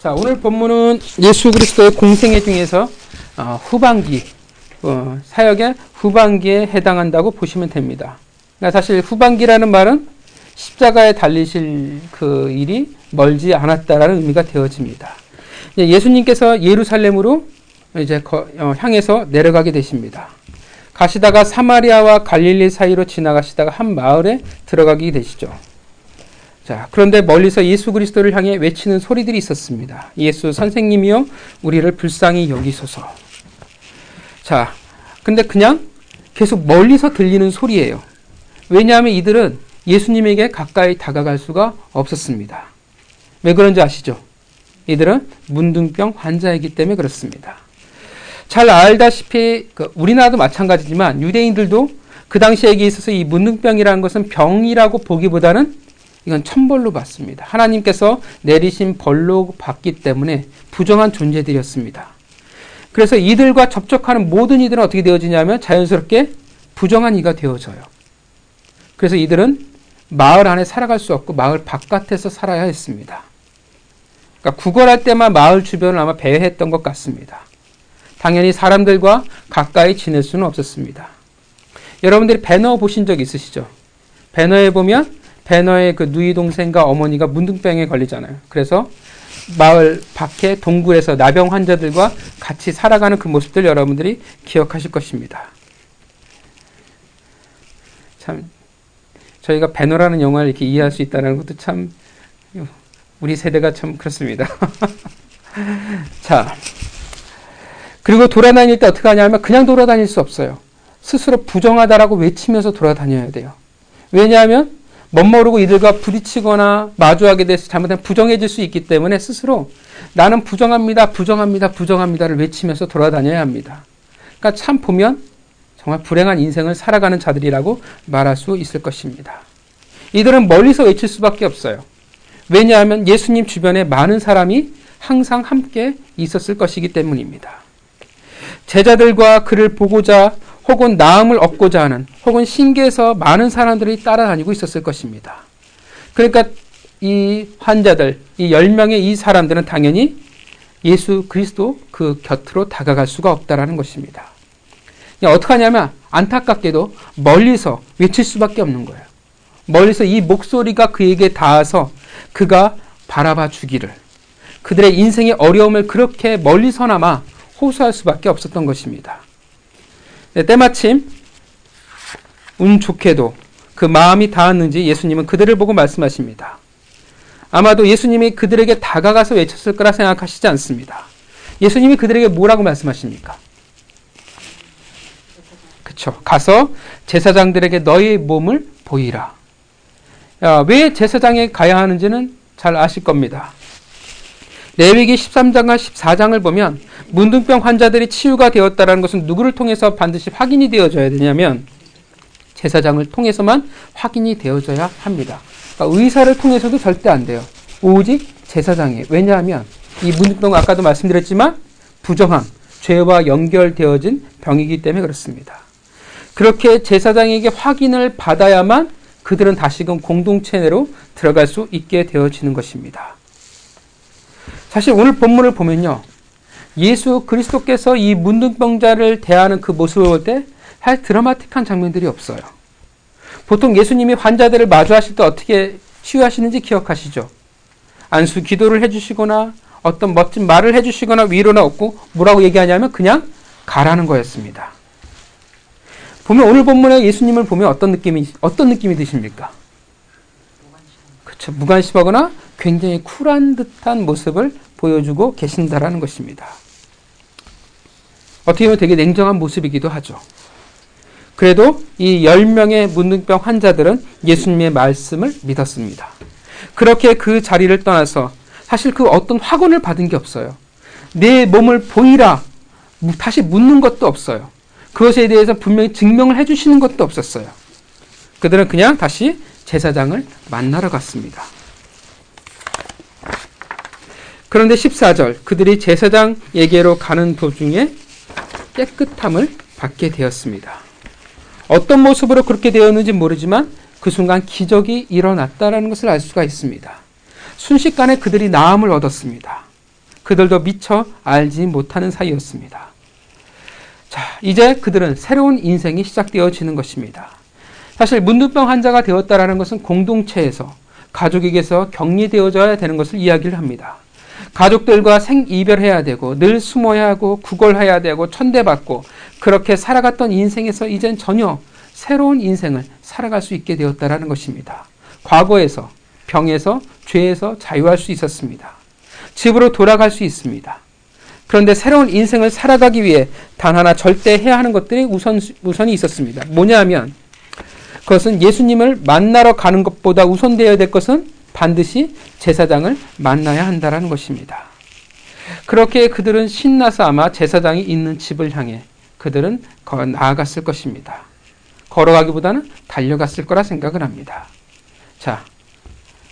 자, 오늘 본문은 예수 그리스도의 공생애 중에서 후반기, 사역의 후반기에 해당한다고 보시면 됩니다. 그러니까 사실 후반기라는 말은 십자가에 달리실 그 일이 멀지 않았다라는 의미가 되어집니다. 예수님께서 예루살렘으로 이제 향해서 내려가게 되십니다. 가시다가 사마리아와 갈릴리 사이로 지나가시다가 한 마을에 들어가게 되시죠. 자, 그런데 멀리서 예수 그리스도를 향해 외치는 소리들이 있었습니다. 예수 선생님이여 우리를 불쌍히 여기소서. 자, 근데 그냥 계속 멀리서 들리는 소리예요. 왜냐하면 이들은 예수님에게 가까이 다가갈 수가 없었습니다. 왜 그런지 아시죠? 이들은 문둥병 환자이기 때문에 그렇습니다. 잘 알다시피 우리나라도 마찬가지지만 유대인들도 그 당시에 있어서 이 문둥병이라는 것은 병이라고 보기보다는 이건 천벌로 받습니다. 하나님께서 내리신 벌로 받기 때문에 부정한 존재들이었습니다. 그래서 이들과 접촉하는 모든 이들은 어떻게 되어지냐면 자연스럽게 부정한 이가 되어져요. 그래서 이들은 마을 안에 살아갈 수 없고 마을 바깥에서 살아야 했습니다. 그러니까 구걸할 때만 마을 주변을 아마 배회했던 것 같습니다. 당연히 사람들과 가까이 지낼 수는 없었습니다. 여러분들이 배너 보신 적 있으시죠? 배너에 보면 배너의 그 누이 동생과 어머니가 문둥병에 걸리잖아요. 그래서 마을 밖에 동굴에서 나병 환자들과 같이 살아가는 그 모습들 여러분들이 기억하실 것입니다. 참 저희가 배너라는 영화를 이렇게 이해할 수 있다는 것도 참 우리 세대가 참 그렇습니다. 자, 그리고 돌아다닐 때 어떻게 하냐면 그냥 돌아다닐 수 없어요. 스스로 부정하다라고 외치면서 돌아다녀야 돼요. 왜냐하면 멋모르고 이들과 부딪히거나 마주하게 돼서 잘못하면 부정해질 수 있기 때문에 스스로 나는 부정합니다, 부정합니다, 부정합니다를 외치면서 돌아다녀야 합니다. 그러니까 참 보면 정말 불행한 인생을 살아가는 자들이라고 말할 수 있을 것입니다. 이들은 멀리서 외칠 수밖에 없어요. 왜냐하면 예수님 주변에 많은 사람이 항상 함께 있었을 것이기 때문입니다. 제자들과 그를 보고자 혹은 나음을 얻고자 하는 혹은 신기해서 많은 사람들이 따라다니고 있었을 것입니다. 그러니까 이 환자들, 이 10명의 이 사람들은 당연히 예수 그리스도 그 곁으로 다가갈 수가 없다라는 것입니다. 어떻게 하냐면 안타깝게도 멀리서 외칠 수밖에 없는 거예요. 멀리서 이 목소리가 그에게 닿아서 그가 바라봐 주기를, 그들의 인생의 어려움을 그렇게 멀리서나마 호소할 수밖에 없었던 것입니다. 네, 때마침 운 좋게도 그 마음이 닿았는지 예수님은 그들을 보고 말씀하십니다. 아마도 예수님이 그들에게 다가가서 외쳤을 거라 생각하시지 않습니다. 예수님이 그들에게 뭐라고 말씀하십니까? 그렇죠. 가서 제사장들에게 너의 몸을 보이라. 왜 제사장에 가야 하는지는 잘 아실 겁니다. 레위기 13장과 14장을 보면 문둥병 환자들이 치유가 되었다는 것은 누구를 통해서 반드시 확인이 되어져야 되냐면 제사장을 통해서만 확인이 되어져야 합니다. 그러니까 의사를 통해서도 절대 안 돼요. 오직 제사장이에요. 왜냐하면 이 문둥병 아까도 말씀드렸지만 부정함, 죄와 연결되어진 병이기 때문에 그렇습니다. 그렇게 제사장에게 확인을 받아야만 그들은 다시금 공동체 내로 들어갈 수 있게 되어지는 것입니다. 사실 오늘 본문을 보면요, 예수 그리스도께서 이 문둥병자를 대하는 그 모습을 볼 때 사실 드라마틱한 장면들이 없어요. 보통 예수님이 환자들을 마주하실 때 어떻게 치유하시는지 기억하시죠? 안수 기도를 해주시거나 어떤 멋진 말을 해주시거나 위로나 얻고 뭐라고 얘기하냐면 그냥 가라는 거였습니다. 보면 오늘 본문에 예수님을 보면 어떤 느낌이 드십니까? 그렇죠. 무관심하거나 굉장히 쿨한 듯한 모습을 보여주고 계신다라는 것입니다. 어떻게 보면 되게 냉정한 모습이기도 하죠. 그래도 이 10명의 문둥병 환자들은 예수님의 말씀을 믿었습니다. 그렇게 그 자리를 떠나서 사실 그 어떤 확언을 받은 게 없어요. 내 몸을 보이라 다시 묻는 것도 없어요. 그것에 대해서 분명히 증명을 해주시는 것도 없었어요. 그들은 그냥 다시 제사장을 만나러 갔습니다. 그런데 14절, 그들이 제사장에게로 가는 도중에 깨끗함을 받게 되었습니다. 어떤 모습으로 그렇게 되었는지 모르지만 그 순간 기적이 일어났다는 것을 알 수가 있습니다. 순식간에 그들이 나음을 얻었습니다. 그들도 미처 알지 못하는 사이였습니다. 자, 이제 그들은 새로운 인생이 시작되어지는 것입니다. 사실 문둥병 환자가 되었다라는 것은 공동체에서, 가족에게서 격리되어져야 되는 것을 이야기를 합니다. 가족들과 생이별해야 되고 늘 숨어야 하고 구걸해야 되고 천대받고 그렇게 살아갔던 인생에서 이젠 전혀 새로운 인생을 살아갈 수 있게 되었다라는 것입니다. 과거에서, 병에서, 죄에서 자유할 수 있었습니다. 집으로 돌아갈 수 있습니다. 그런데 새로운 인생을 살아가기 위해 단 하나 절대 해야 하는 것들이 우선이 있었습니다. 뭐냐 하면 그것은 예수님을 만나러 가는 것보다 우선되어야 될 것은 반드시 제사장을 만나야 한다는 것입니다. 그렇게 그들은 신나서 아마 제사장이 있는 집을 향해 그들은 나아갔을 것입니다. 걸어가기보다는 달려갔을 거라 생각을 합니다. 자,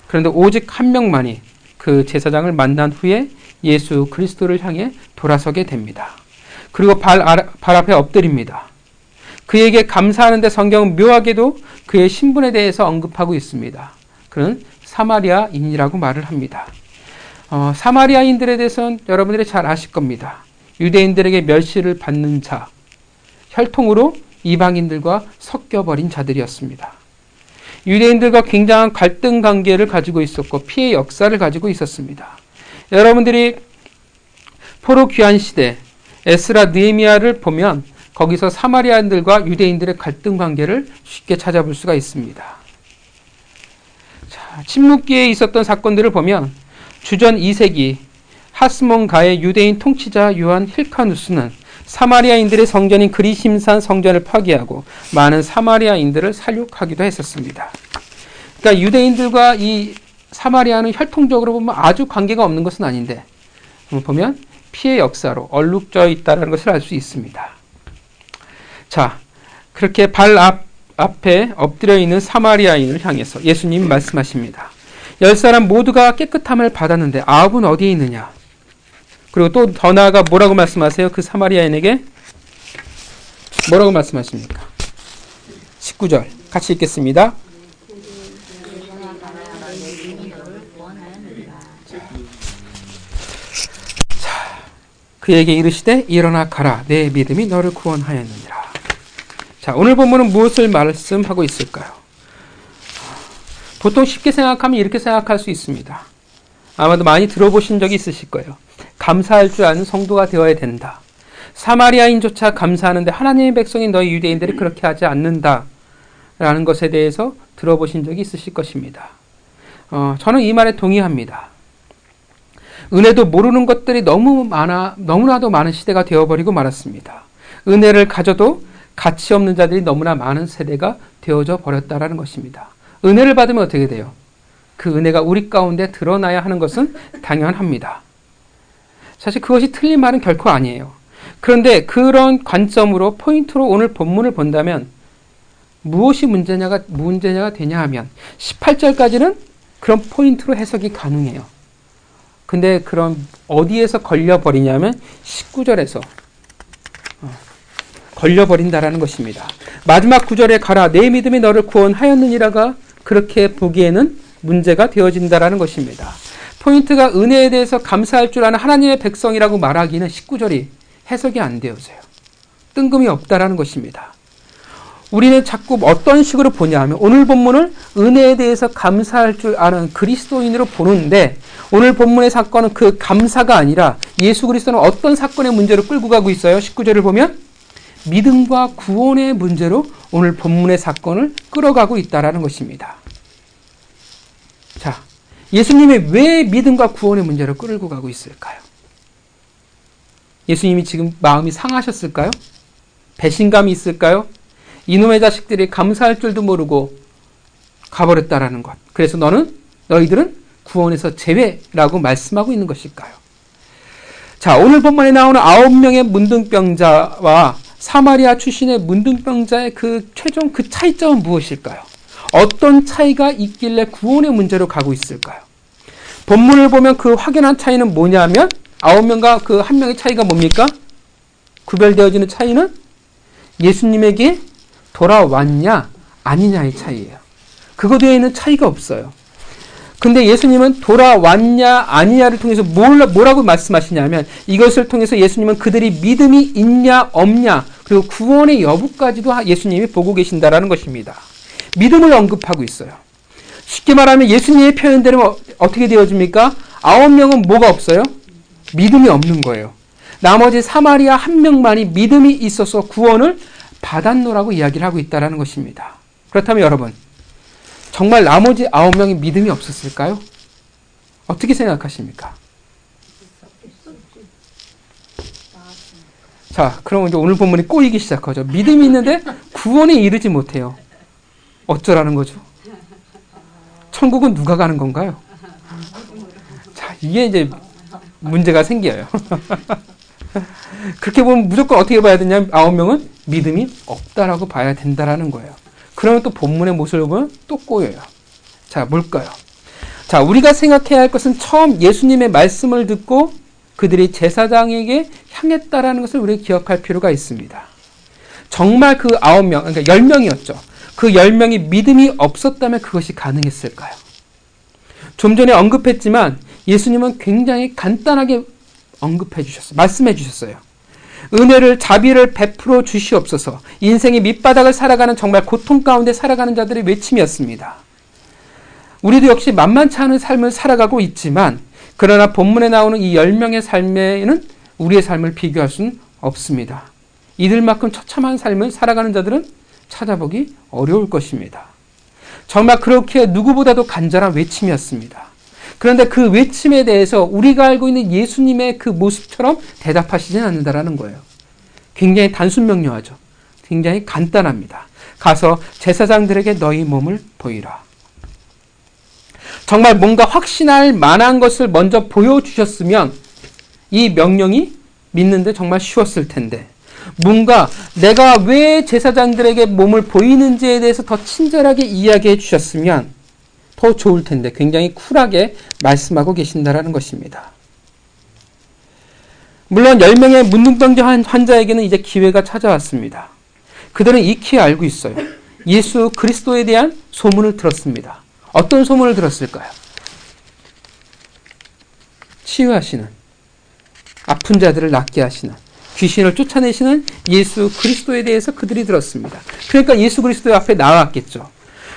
그런데 오직 한 명만이 그 제사장을 만난 후에 예수 그리스도를 향해 돌아서게 됩니다. 그리고 발 앞에 엎드립니다. 그에게 감사하는데 성경은 묘하게도 그의 신분에 대해서 언급하고 있습니다. 그는 사마리아인이라고 말을 합니다. 사마리아인들에 대해서는 여러분들이 잘 아실 겁니다. 유대인들에게 멸시를 받는 자, 혈통으로 이방인들과 섞여버린 자들이었습니다. 유대인들과 굉장한 갈등 관계를 가지고 있었고 피해 역사를 가지고 있었습니다. 여러분들이 포로 귀환 시대 에스라 느헤미야를 보면 거기서 사마리아인들과 유대인들의 갈등 관계를 쉽게 찾아볼 수가 있습니다. 자, 침묵기에 있었던 사건들을 보면 주전 2세기 하스몬가의 유대인 통치자 요한 힐카누스는 사마리아인들의 성전인 그리심산 성전을 파괴하고 많은 사마리아인들을 살육하기도 했었습니다. 그러니까 유대인들과 이 사마리아는 혈통적으로 보면 아주 관계가 없는 것은 아닌데 보면 피해 역사로 얼룩져 있다는 것을 알 수 있습니다. 자, 그렇게 발 앞에 엎드려 있는 사마리아인을 향해서 예수님이 말씀하십니다. 10사람 모두가 깨끗함을 받았는데 9은 어디에 있느냐? 그리고 또 더 나아가 뭐라고 말씀하세요? 그 사마리아인에게 뭐라고 말씀하십니까? 19절 같이 읽겠습니다. 자, 그에게 이르시되 일어나 가라. 내 믿음이 너를 구원하였느니라. 자, 오늘 본문은 무엇을 말씀하고 있을까요? 보통 쉽게 생각하면 이렇게 생각할 수 있습니다. 아마도 많이 들어보신 적이 있으실 거예요. 감사할 줄 아는 성도가 되어야 된다. 사마리아인조차 감사하는데 하나님의 백성인 너희 유대인들이 그렇게 하지 않는다. 라는 것에 대해서 들어보신 적이 있으실 것입니다. 저는 이 말에 동의합니다. 은혜도 모르는 것들이 너무나도 많은 시대가 되어버리고 말았습니다. 은혜를 가져도 가치 없는 자들이 너무나 많은 세대가 되어져 버렸다라는 것입니다. 은혜를 받으면 어떻게 돼요? 그 은혜가 우리 가운데 드러나야 하는 것은 당연합니다. 사실 그것이 틀린 말은 결코 아니에요. 그런데 그런 관점으로 포인트로 오늘 본문을 본다면 무엇이 문제냐가 되냐 하면 18절까지는 그런 포인트로 해석이 가능해요. 근데 그럼 어디에서 걸려버리냐면 19절에서 걸려버린다라는 것입니다. 마지막 구절에 가라 내 믿음이 너를 구원하였느니라가 그렇게 보기에는 문제가 되어진다라는 것입니다. 포인트가 은혜에 대해서 감사할 줄 아는 하나님의 백성이라고 말하기는 19절이 해석이 안 되어져요. 뜬금이 없다라는 것입니다. 우리는 자꾸 어떤 식으로 보냐 하면 오늘 본문을 은혜에 대해서 감사할 줄 아는 그리스도인으로 보는데 오늘 본문의 사건은 그 감사가 아니라 예수 그리스도는 어떤 사건의 문제로 끌고 가고 있어요? 19절을 보면 믿음과 구원의 문제로 오늘 본문의 사건을 끌어가고 있다라는 것입니다. 자, 예수님이 왜 믿음과 구원의 문제로 끌고 가고 있을까요? 예수님이 지금 마음이 상하셨을까요? 배신감이 있을까요? 이놈의 자식들이 감사할 줄도 모르고 가버렸다라는 것. 그래서 너희들은 구원에서 제외라고 말씀하고 있는 것일까요? 자, 오늘 본문에 나오는 9명의 문둥병자와 사마리아 출신의 문둥병자의 그 최종 그 차이점은 무엇일까요? 어떤 차이가 있길래 구원의 문제로 가고 있을까요? 본문을 보면 그 확연한 차이는 뭐냐면 9명과 그 한 명의 차이가 뭡니까? 구별되어지는 차이는 예수님에게 돌아왔냐 아니냐의 차이예요. 그것 외에는 차이가 없어요. 근데 예수님은 돌아왔냐 아니냐를 통해서 뭐라고 말씀하시냐면 이것을 통해서 예수님은 그들이 믿음이 있냐 없냐 그리고 구원의 여부까지도 예수님이 보고 계신다라는 것입니다. 믿음을 언급하고 있어요. 쉽게 말하면 예수님의 표현대로 어떻게 되어집니까? 9명은 뭐가 없어요? 믿음이 없는 거예요. 나머지 사마리아 한 명만이 믿음이 있어서 구원을 받았노라고 이야기를 하고 있다는 것입니다. 그렇다면 여러분, 정말 나머지 9명이 믿음이 없었을까요? 어떻게 생각하십니까? 자, 그럼 이제 오늘 본문이 꼬이기 시작하죠. 믿음이 있는데 구원에 이르지 못해요. 어쩌라는 거죠? 천국은 누가 가는 건가요? 자, 이게 이제 문제가 생겨요. 그렇게 보면 무조건 어떻게 봐야 되냐면 9명은 믿음이 없다라고 봐야 된다라는 거예요. 그러면 또 본문의 모습을 보면 또 꼬여요. 자, 뭘까요? 자, 우리가 생각해야 할 것은 처음 예수님의 말씀을 듣고 그들이 제사장에게 향했다라는 것을 우리가 기억할 필요가 있습니다. 정말 그 9명, 그러니까 10명이었죠. 그 10명이 믿음이 없었다면 그것이 가능했을까요? 좀 전에 언급했지만 예수님은 굉장히 간단하게 언급해 주셨어요. 말씀해 주셨어요. 은혜를 자비를 베풀어 주시옵소서. 인생의 밑바닥을 살아가는 정말 고통 가운데 살아가는 자들의 외침이었습니다. 우리도 역시 만만치 않은 삶을 살아가고 있지만 그러나 본문에 나오는 이 10명의 삶에는 우리의 삶을 비교할 수는 없습니다. 이들만큼 처참한 삶을 살아가는 자들은 찾아보기 어려울 것입니다. 정말 그렇게 누구보다도 간절한 외침이었습니다. 그런데 그 외침에 대해서 우리가 알고 있는 예수님의 그 모습처럼 대답하시진 않는다라는 거예요. 굉장히 단순 명료하죠. 굉장히 간단합니다. 가서 제사장들에게 너희 몸을 보이라. 정말 뭔가 확신할 만한 것을 먼저 보여주셨으면 이 명령이 믿는데 정말 쉬웠을 텐데 뭔가 내가 왜 제사장들에게 몸을 보이는지에 대해서 더 친절하게 이야기해 주셨으면 더 좋을 텐데 굉장히 쿨하게 말씀하고 계신다라는 것입니다. 물론 10명의 문둥병자 환자에게는 이제 기회가 찾아왔습니다. 그들은 익히 알고 있어요. 예수 그리스도에 대한 소문을 들었습니다. 어떤 소문을 들었을까요? 치유하시는, 아픈 자들을 낫게 하시는, 귀신을 쫓아내시는 예수 그리스도에 대해서 그들이 들었습니다. 그러니까 예수 그리스도 앞에 나왔겠죠.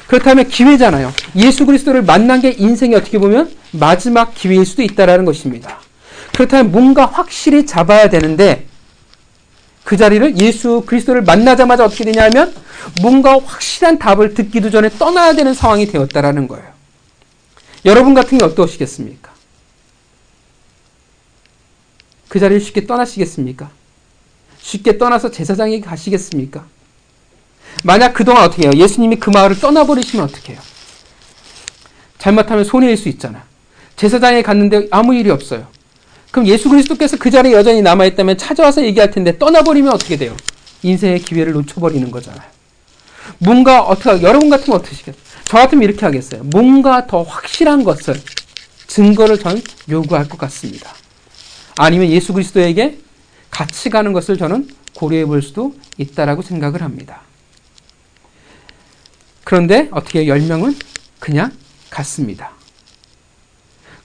그렇다면 기회잖아요. 예수 그리스도를 만난 게 인생이 어떻게 보면 마지막 기회일 수도 있다는 것입니다. 그렇다면 뭔가 확실히 잡아야 되는데 그 자리를 예수 그리스도를 만나자마자 어떻게 되냐면 뭔가 확실한 답을 듣기도 전에 떠나야 되는 상황이 되었다는 거예요. 여러분 같은 게 어떠시겠습니까? 그 자리를 쉽게 떠나시겠습니까? 쉽게 떠나서 제사장에게 가시겠습니까? 만약 그동안 어떻게 해요? 예수님이 그 마을을 떠나버리시면 어떻게 해요? 잘못하면 손해일 수 있잖아. 제사장에 갔는데 아무 일이 없어요. 그럼 예수 그리스도께서 그 자리에 여전히 남아있다면 찾아와서 얘기할 텐데 떠나버리면 어떻게 돼요? 인생의 기회를 놓쳐버리는 거잖아요. 뭔가 어떻게, 여러분 같으면 어떠시겠어요? 저 같으면 이렇게 하겠어요. 뭔가 더 확실한 것을, 증거를 전 요구할 것 같습니다. 아니면 예수 그리스도에게 같이 가는 것을 저는 고려해 볼 수도 있다라고 생각을 합니다. 그런데 어떻게 10명은 그냥 갔습니다.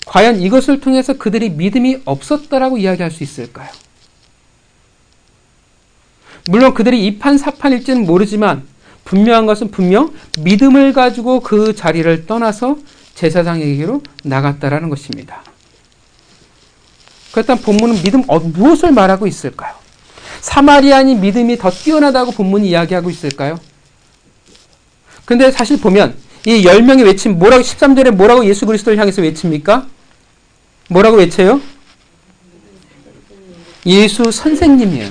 과연 이것을 통해서 그들이 믿음이 없었다라고 이야기할 수 있을까요? 물론 그들이 이판사판일지는 모르지만 분명한 것은 분명 믿음을 가지고 그 자리를 떠나서 제사장에게로 나갔다라는 것입니다. 그렇다면 본문은 믿음 무엇을 말하고 있을까요? 사마리아인이 믿음이 더 뛰어나다고 본문이 이야기하고 있을까요? 근데 사실 보면 이 10명이 외침 뭐라고 13절에 뭐라고 예수 그리스도를 향해서 외칩니까? 뭐라고 외쳐요? 예수 선생님이에요.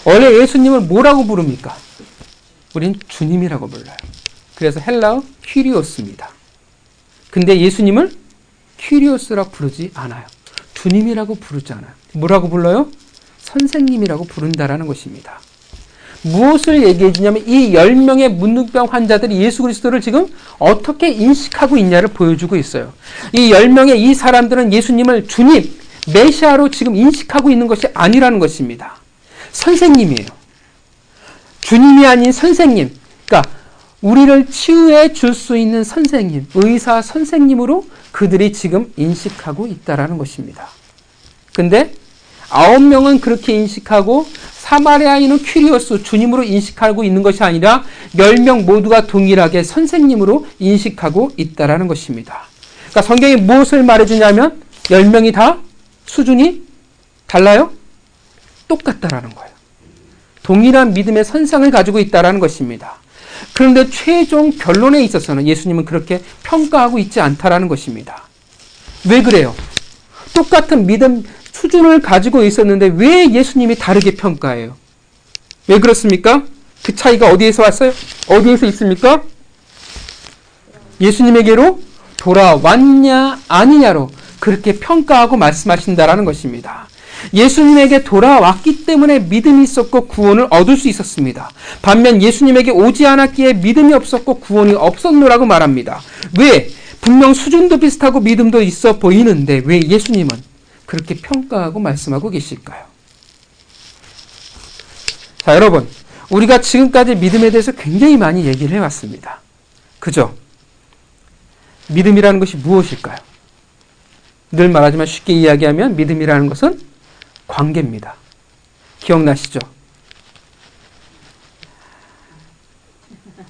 원래 예수님을 뭐라고 부릅니까? 우린 주님이라고 불러요. 그래서 헬라어 퀴리오스입니다. 근데 예수님을 퀴리오스라고 부르지 않아요. 주님이라고 부르지 않아요. 뭐라고 불러요? 선생님이라고 부른다라는 것입니다. 무엇을 얘기해 주냐면 이 10명의 문둥병 환자들이 예수 그리스도를 지금 어떻게 인식하고 있냐를 보여주고 있어요. 이 10명의 이 사람들은 예수님을 주님, 메시아로 지금 인식하고 있는 것이 아니라는 것입니다. 선생님이에요. 주님이 아닌 선생님. 그러니까 우리를 치유해 줄 수 있는 선생님, 의사 선생님으로 그들이 지금 인식하고 있다라는 것입니다. 근데 9명은 그렇게 인식하고 사마리아인은 퀴리오스, 주님으로 인식하고 있는 것이 아니라 10명 모두가 동일하게 선생님으로 인식하고 있다라는 것입니다. 그러니까 성경이 무엇을 말해주냐면 10명이 다 수준이 달라요? 똑같다라는 거예요. 동일한 믿음의 선상을 가지고 있다라는 것입니다. 그런데 최종 결론에 있어서는 예수님은 그렇게 평가하고 있지 않다라는 것입니다. 왜 그래요? 똑같은 믿음 수준을 가지고 있었는데 왜 예수님이 다르게 평가해요? 왜 그렇습니까? 그 차이가 어디에서 왔어요? 어디에서 있습니까? 예수님에게로 돌아왔냐 아니냐로 그렇게 평가하고 말씀하신다라는 것입니다. 예수님에게 돌아왔기 때문에 믿음이 있었고 구원을 얻을 수 있었습니다. 반면 예수님에게 오지 않았기에 믿음이 없었고 구원이 없었노라고 말합니다. 왜? 분명 수준도 비슷하고 믿음도 있어 보이는데 왜 예수님은 그렇게 평가하고 말씀하고 계실까요? 자, 여러분, 우리가 지금까지 믿음에 대해서 굉장히 많이 얘기를 해왔습니다. 그죠? 믿음이라는 것이 무엇일까요? 늘 말하지만 쉽게 이야기하면 믿음이라는 것은 관계입니다. 기억나시죠?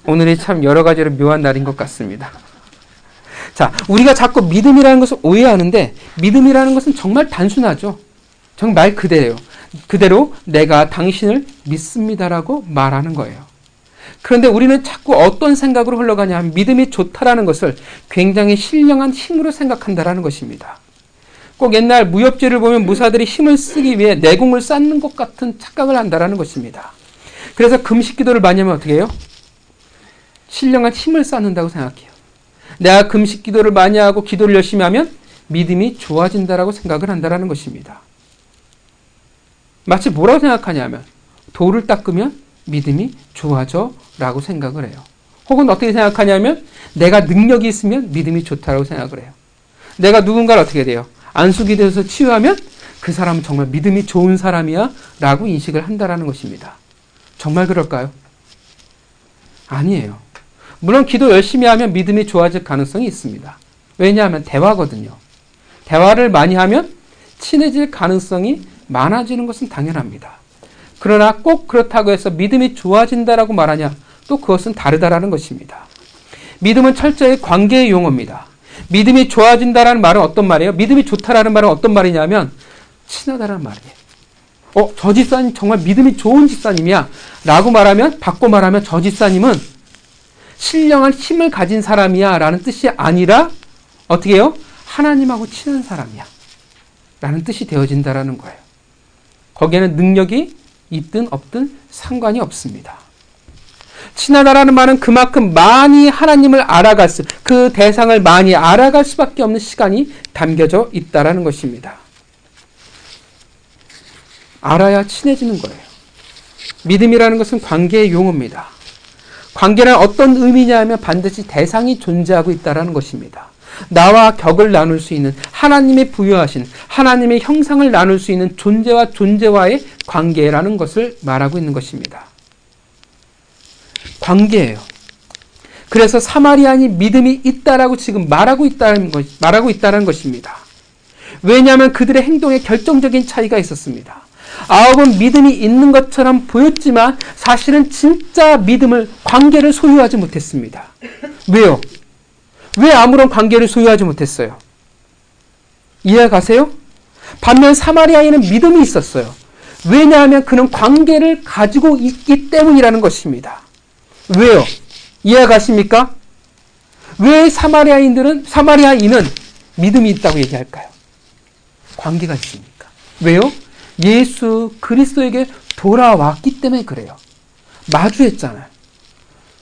오늘이 참 여러 가지로 묘한 날인 것 같습니다. 자, 우리가 자꾸 믿음이라는 것을 오해하는데 믿음이라는 것은 정말 단순하죠. 정말 그대로 내가 당신을 믿습니다라고 말하는 거예요. 그런데 우리는 자꾸 어떤 생각으로 흘러가냐 하면 믿음이 좋다라는 것을 굉장히 신령한 힘으로 생각한다라는 것입니다. 꼭 옛날 무협지를 보면 무사들이 힘을 쓰기 위해 내공을 쌓는 것 같은 착각을 한다라는 것입니다. 그래서 금식 기도를 많이 하면 어떻게 해요? 신령한 힘을 쌓는다고 생각해요. 내가 금식 기도를 많이 하고 기도를 열심히 하면 믿음이 좋아진다라고 생각을 한다라는 것입니다. 마치 뭐라고 생각하냐면 돌을 닦으면 믿음이 좋아져 라고 생각을 해요. 혹은 어떻게 생각하냐면 내가 능력이 있으면 믿음이 좋다라고 생각을 해요. 내가 누군가를 어떻게 돼요? 안수기 되어서 치유하면 그 사람은 정말 믿음이 좋은 사람이야 라고 인식을 한다라는 것입니다. 정말 그럴까요? 아니에요. 물론 기도 열심히 하면 믿음이 좋아질 가능성이 있습니다. 왜냐하면 대화거든요. 대화를 많이 하면 친해질 가능성이 많아지는 것은 당연합니다. 그러나 꼭 그렇다고 해서 믿음이 좋아진다라고 말하냐? 또 그것은 다르다라는 것입니다. 믿음은 철저히 관계의 용어입니다. 믿음이 좋아진다라는 말은 어떤 말이에요? 믿음이 좋다라는 말은 어떤 말이냐면 친하다라는 말이에요. 저 집사님 정말 믿음이 좋은 집사님이야 라고 말하면, 바꿔 말하면 저 집사님은 신령한 힘을 가진 사람이야 라는 뜻이 아니라 어떻게 해요? 하나님하고 친한 사람이야 라는 뜻이 되어진다라는 거예요. 거기에는 능력이 있든 없든 상관이 없습니다. 친하다라는 말은 그만큼 많이 하나님을 알아갈 그 대상을 많이 알아갈 수밖에 없는 시간이 담겨져 있다라는 것입니다. 알아야 친해지는 거예요. 믿음이라는 것은 관계의 용어입니다. 관계는 어떤 의미냐 하면 반드시 대상이 존재하고 있다는 것입니다. 나와 격을 나눌 수 있는 하나님이 부여하신 하나님의 형상을 나눌 수 있는 존재와 존재와의 관계라는 것을 말하고 있는 것입니다. 관계예요. 그래서 사마리아인이 믿음이 있다라고 지금 말하고 있다는 것입니다. 왜냐하면 그들의 행동에 결정적인 차이가 있었습니다. 9은 믿음이 있는 것처럼 보였지만 사실은 진짜 믿음을, 관계를 소유하지 못했습니다. 왜요? 왜 아무런 관계를 소유하지 못했어요? 이해가세요? 반면 사마리아인은 믿음이 있었어요. 왜냐하면 그는 관계를 가지고 있기 때문이라는 것입니다. 왜요? 이해가십니까? 왜 사마리아인은 믿음이 있다고 얘기할까요? 관계가 있으니까. 왜요? 예수 그리스도에게 돌아왔기 때문에 그래요. 마주했잖아요.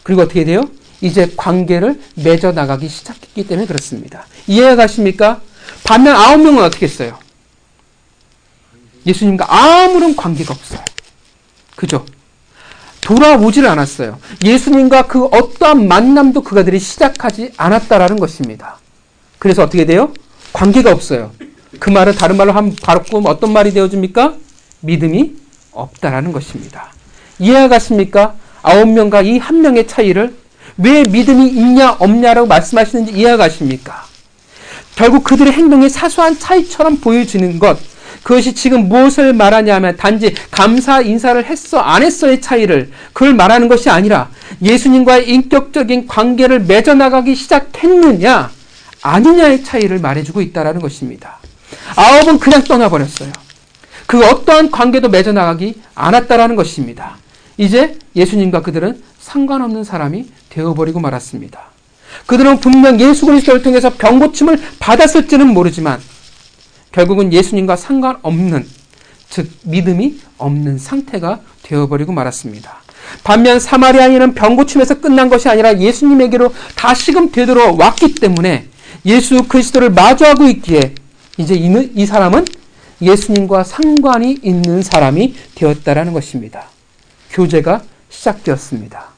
그리고 어떻게 돼요? 이제 관계를 맺어 나가기 시작했기 때문에 그렇습니다. 이해가 가십니까? 반면 9명은 어떻게 했어요? 예수님과 아무런 관계가 없어요. 그죠? 돌아오지를 않았어요. 예수님과 그 어떠한 만남도 그들이 시작하지 않았다라는 것입니다. 그래서 어떻게 돼요? 관계가 없어요. 그 말을 다른 말로 바꾸면 어떤 말이 되어줍니까? 믿음이 없다라는 것입니다. 이해가 갔습니까? 9명과 이 한 명의 차이를. 왜 믿음이 있냐 없냐라고 말씀하시는지 이해가십니까? 결국 그들의 행동이 사소한 차이처럼 보여지는 것, 그것이 지금 무엇을 말하냐면 단지 감사 인사를 했어 안 했어의 차이를 그걸 말하는 것이 아니라 예수님과의 인격적인 관계를 맺어나가기 시작했느냐 아니냐의 차이를 말해주고 있다는 것입니다. 아홉은 그냥 떠나버렸어요. 그 어떠한 관계도 맺어나가기 않았다라는 것입니다. 이제 예수님과 그들은 상관없는 사람이 되어버리고 말았습니다. 그들은 분명 예수 그리스도를 통해서 병고침을 받았을지는 모르지만 결국은 예수님과 상관없는, 즉 믿음이 없는 상태가 되어버리고 말았습니다. 반면 사마리아인은 병고침에서 끝난 것이 아니라 예수님에게로 다시금 되돌아왔기 때문에 예수 그리스도를 마주하고 있기에 이제 이 사람은 예수님과 상관이 있는 사람이 되었다라는 것입니다. 교제가 시작되었습니다.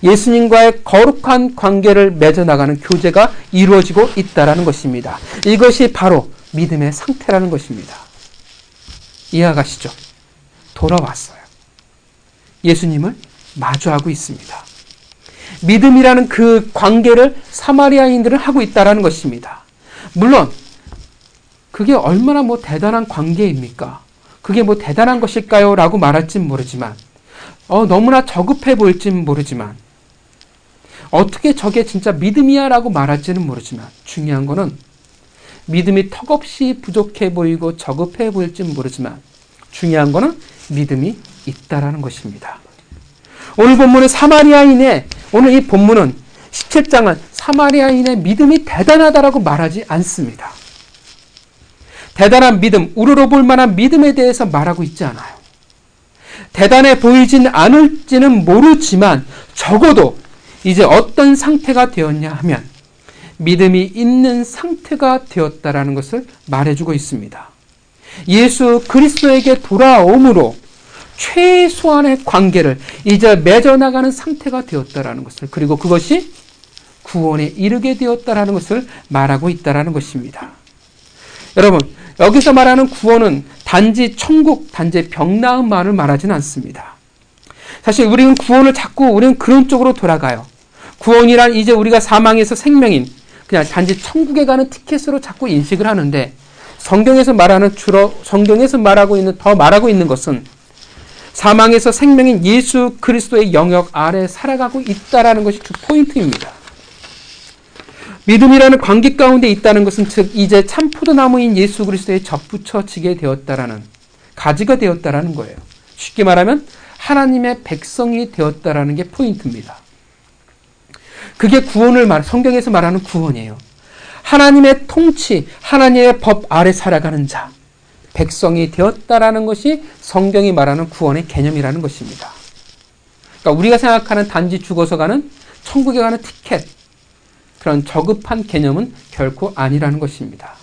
예수님과의 거룩한 관계를 맺어나가는 교제가 이루어지고 있다는 것입니다. 이것이 바로 믿음의 상태라는 것입니다. 이해가시죠? 돌아왔어요. 예수님을 마주하고 있습니다. 믿음이라는 그 관계를 사마리아인들은 하고 있다는 것입니다. 물론 그게 얼마나 대단한 관계입니까? 그게 대단한 것일까요? 라고 말할진 모르지만 너무나 저급해 보일진 모르지만 어떻게 저게 진짜 믿음이야 라고 말할지는 모르지만 중요한 거는 믿음이 턱없이 부족해 보이고 저급해 보일진 모르지만 중요한 거는 믿음이 있다라는 것입니다. 오늘 본문은 오늘 이 본문은 17장은 사마리아인의 믿음이 대단하다라고 말하지 않습니다. 대단한 믿음, 우러러볼 만한 믿음에 대해서 말하고 있지 않아요. 대단해 보이진 않을지는 모르지만 적어도 이제 어떤 상태가 되었냐 하면 믿음이 있는 상태가 되었다라는 것을 말해주고 있습니다. 예수 그리스도에게 돌아옴으로 최소한의 관계를 이제 맺어나가는 상태가 되었다라는 것을, 그리고 그것이 구원에 이르게 되었다라는 것을 말하고 있다라는 것입니다. 여러분, 여기서 말하는 구원은 단지 천국, 단지 병 나음만을 말하지는 않습니다. 사실 우리는 구원을 우리는 그런 쪽으로 돌아가요. 구원이란 이제 우리가 사망에서 생명인 그냥 단지 천국에 가는 티켓으로 자꾸 인식을 하는데 성경에서 말하고 있는 것은 사망에서 생명인 예수 그리스도의 영역 아래 살아가고 있다라는 것이 주 포인트입니다. 믿음이라는 관계 가운데 있다는 것은 즉 이제 참 포도나무인 예수 그리스도에 접붙여지게 되었다라는, 가지가 되었다라는 거예요. 쉽게 말하면 하나님의 백성이 되었다라는 게 포인트입니다. 그게 성경에서 말하는 구원이에요. 하나님의 통치, 하나님의 법 아래 살아가는 자, 백성이 되었다라는 것이 성경이 말하는 구원의 개념이라는 것입니다. 그러니까 우리가 생각하는 단지 죽어서 가는 천국에 가는 티켓, 그런 저급한 개념은 결코 아니라는 것입니다.